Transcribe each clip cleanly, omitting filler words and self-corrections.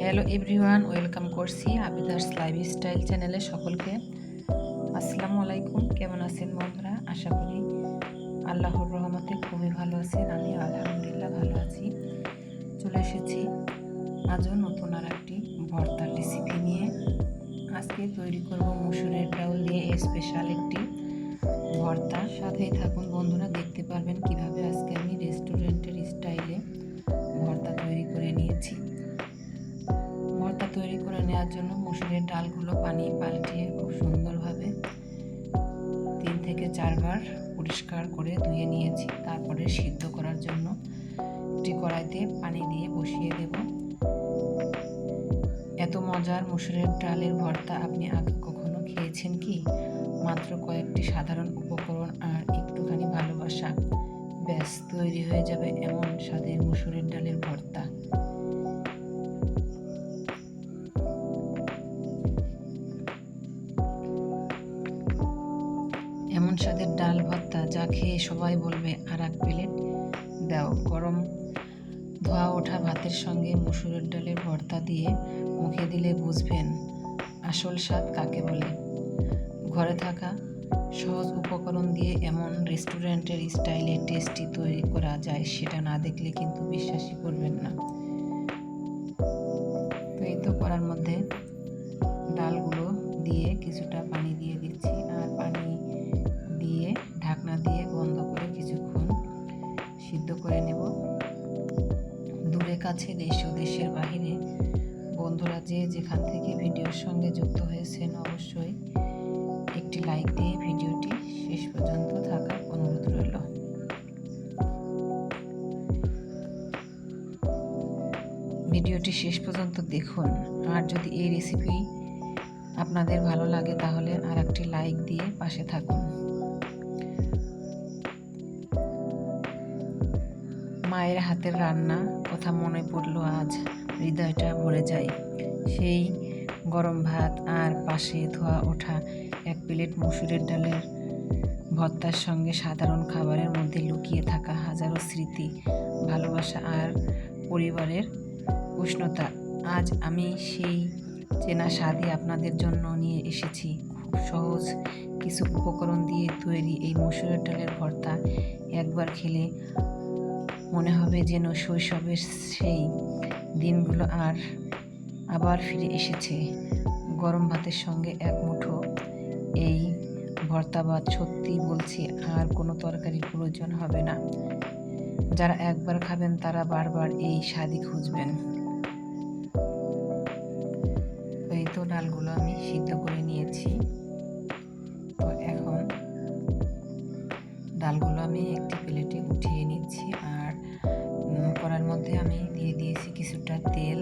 Hello everyone, welcome করছি আবিদাস lifestyle চ্যানেলে সকলকে। আসসালামু আলাইকুম। কেমন আছেন বন্ধুরা? আশা করি আল্লাহর রহমতে খুবই ভালো আছেন। আমি আলহামদুলিল্লাহ ভালো আছি। চলে এসেছি আজও নতুন আর একটি ভর্তার রেসিপি নিয়ে। আজকে তৈরি করব মসুরের ডাউল দিয়ে স্পেশাল একটি ভর্তা। সাথেই থাকুন বন্ধুরা, দেখতে পারবেন কিভাবে আজকে আমি রেস্টুরেন্টের স্টাইলে ভর্তা তৈরি করে নিয়েছি। ভর্তা তৈরি করে নেওয়ার জন্য মসুরের ডালগুলো পানি পাল্টিয়ে খুব সুন্দরভাবে 3 থেকে 4 বার পরিষ্কার করে ধুয়ে নিয়েছি। তারপরে সিদ্ধ করার জন্য একটি কড়াইতে পানি দিয়ে বসিয়ে দেব। এত মজার মসুরের ডালের ভর্তা আপনি আগে কখনো খেয়েছেন কি? মাত্র কয়েকটি সাধারণ উপকরণ আর একটুখানি ভালোবাসা, ব্যাস তৈরি হয়ে যাবে এমন স্বাদের মসুরের ডালের ভর্তা। এমন স্বাদের ডাল ভর্তা যা খেয়ে সবাই বলবে আর এক প্লেট দাও। গরম ধোয়া ওঠা ভাতের সঙ্গে মসুরের ডালের ভর্তা দিয়ে মুখে দিলে বুঝবেন আসল স্বাদ কাকে বলে। ঘরে থাকা সহজ উপকরণ দিয়ে এমন রেস্টুরেন্টের স্টাইলে টেস্টি তৈরি করা যায়, সেটা না দেখলে কিন্তু বিশ্বাসই করবেন না। তো এই তো করার মধ্যে ডালগুলো দিয়ে কিছুটা পানি দিয়ে দিচ্ছি, আর পানি দিয়ে ঢাকনা দিয়ে বন্ধ করে কিছুক্ষণ সিদ্ধ করে নেব। দূরে কাছে দেশ ও দেশের বাহিরে বন্ধুরা যে যেখান থেকে ভিডিওর সঙ্গে যুক্ত হয়েছেন, অবশ্যই একটি লাইক দিয়ে ভিডিওটি শেষ পর্যন্ত থাকার অনুরোধ রইল। ভিডিওটি শেষ পর্যন্ত দেখুন, আর যদি এই রেসিপি আপনাদের ভালো লাগে তাহলে আর একটি লাইক দিয়ে পাশে থাকুন। মায়ের হাতের রান্না কথা মনে পড়লো আজ, হৃদয়টা ভরে যায়। সেই গরম ভাত আর পাশে ধোয়া ওঠা এক প্লেট মসুরের ডালের ভর্তার সঙ্গে সাধারণ খাবারের মধ্যে লুকিয়ে থাকা হাজারো স্মৃতি, ভালোবাসা আর পরিবারের উষ্ণতা। আজ আমি সেই চেনা স্বাদই আপনাদের জন্য নিয়ে এসেছি। খুব সহজ কিছু উপকরণ দিয়ে তৈরি এই মসুরের ডালের ভর্তা একবার খেলে মনে হবে যেন শৈশবের সেই দিনগুলো আবার ফিরে এসেছে। গরম ভাতের সঙ্গে এক মুঠো এই ভর্তা ভাত, সত্যি বলছি আর কোনো তরকারির প্রয়োজন হবে না। যারা একবার খাবেন তারা বারবার এই স্বাদই খুঁজবেন। এই তো ডালগুলো আমি সিদ্ধ করে নিয়েছি। তো এখন ডালগুলো আমি একটি প্লেটে উঠিয়ে নিচ্ছি, আর কড়ার মধ্যে আমি দিয়ে দিয়েছি কিছুটা তেল।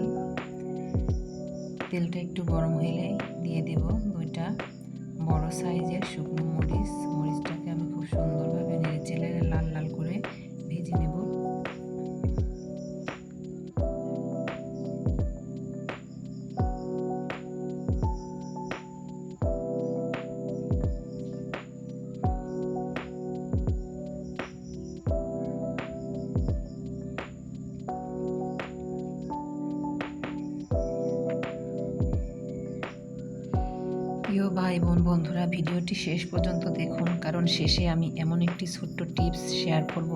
তেলটা একটু গরম হলে দিয়ে দেব 2টা বড় সাইজের শুকনো মরিচ। মরিচটাকে আমি খুব সুন্দরভাবে নেড়েচেড়ে লাল লাল করে ভেজে নেব। প্রিয় ভাই বোন বন্ধুরা, ভিডিওটি শেষ পর্যন্ত দেখুন, কারণ শেষে আমি এমন একটি ছোট্ট টিপস শেয়ার করব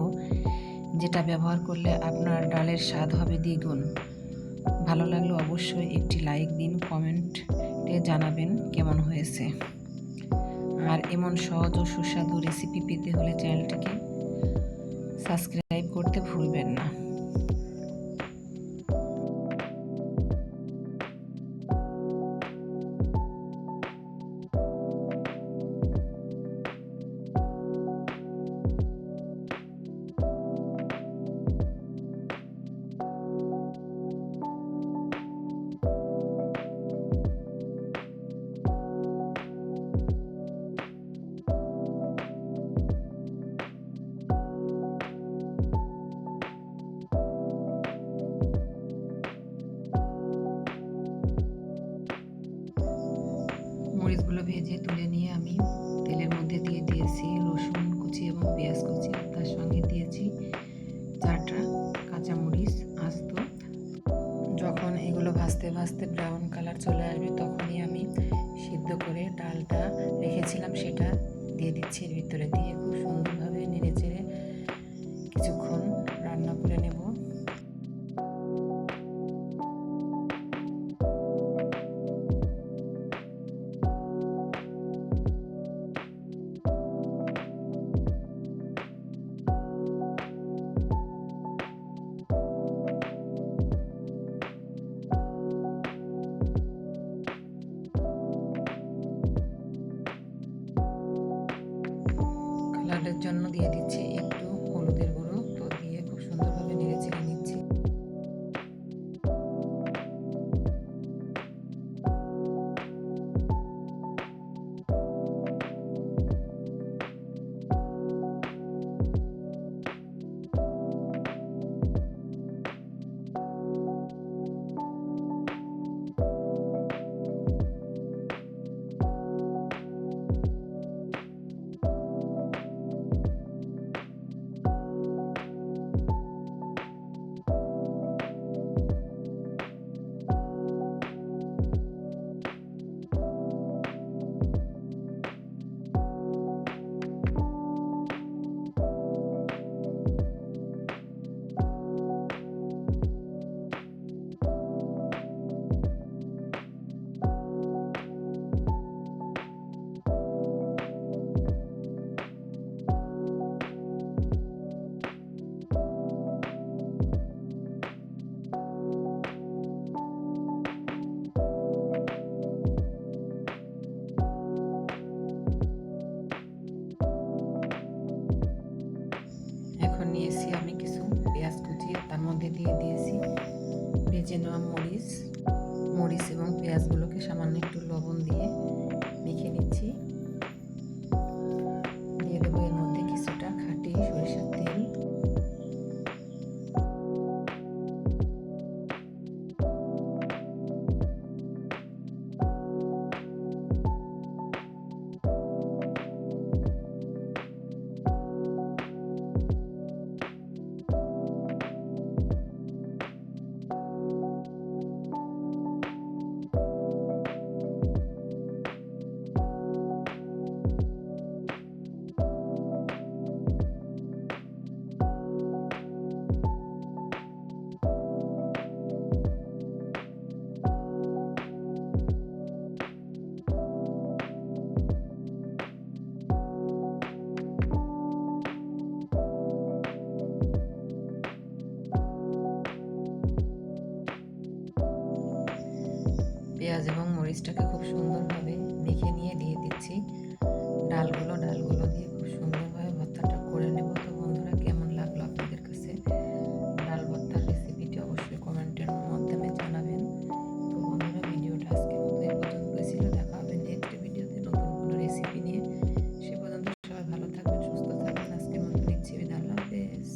যেটা ব্যবহার করলে আপনার ডালের স্বাদ হবে দ্বিগুণ। ভালো লাগলে অবশ্যই একটি লাইক দিন, কমেন্টে জানাবেন কেমন হয়েছে। আর এমন সহজ ও সুস্বাদু রেসিপি পেতে হলে চ্যানেলটিকে সাবস্ক্রাইব করতে ভুলবেন না। মরিচগুলো ভেজে তুলে নিয়ে আমি তেলের মধ্যে দিয়ে দিয়েছি রসুন কুচি এবং পেঁয়াজ কুচি, তার সঙ্গে দিয়েছি 4টা কাঁচামরিচ আস্ত। যখন এগুলো ভাজতে ভাজতে ব্রাউন কালার চলে আসবে তখনই আমি সিদ্ধ করে ডালটা রেখেছিলাম সেটা দিয়ে দিচ্ছি এর ভিতরে, দিয়ে খুব সুন্দরভাবে নেড়ে চেড়ে কিছুক্ষণ রান্না করে নেব। কালারের জন্য দিয়ে দিচ্ছি একটু হলুদের গুঁড়ো, তো দিয়ে খুব সুন্দরভাবে নেড়ে চেড়ে নিচ্ছি। এখন নিয়েছি আমি কিছু পেঁয়াজ কুচি, তার মধ্যে দিয়ে দিয়েছি ভেজে নেওয়া মরিচ এবং পেঁয়াজগুলোকে সামান্য একটু লবণ দিয়ে মেখে নিচ্ছি। দিয়ে দেবো এর মধ্যে কিছুটা খাঁটি সরিষার তেল, পেঁয়াজ এবং মরিচটাকে খুব সুন্দরভাবে মেখে নিয়ে দিয়ে দিচ্ছি ডালগুলো দিয়ে খুব সুন্দরভাবে ভর্তাটা করে নেব। তো বন্ধুরা, কেমন লাগলো আপনাদের কাছে ডাল ভর্তার রেসিপিটি অবশ্যই কমেন্টের মাধ্যমে জানাবেন। তো বন্ধুরা, ভিডিওটা আজকের মতো এই পর্যন্তই ছিল। দেখা হবে নেক্সট ভিডিওতে নতুন কোনো রেসিপি নিয়ে। সে পর্যন্ত সবাই ভালো থাকবেন, সুস্থ থাকবেন। আজকের মতো নিচ্ছি বিদায়, আল্লাহ হাফেজ।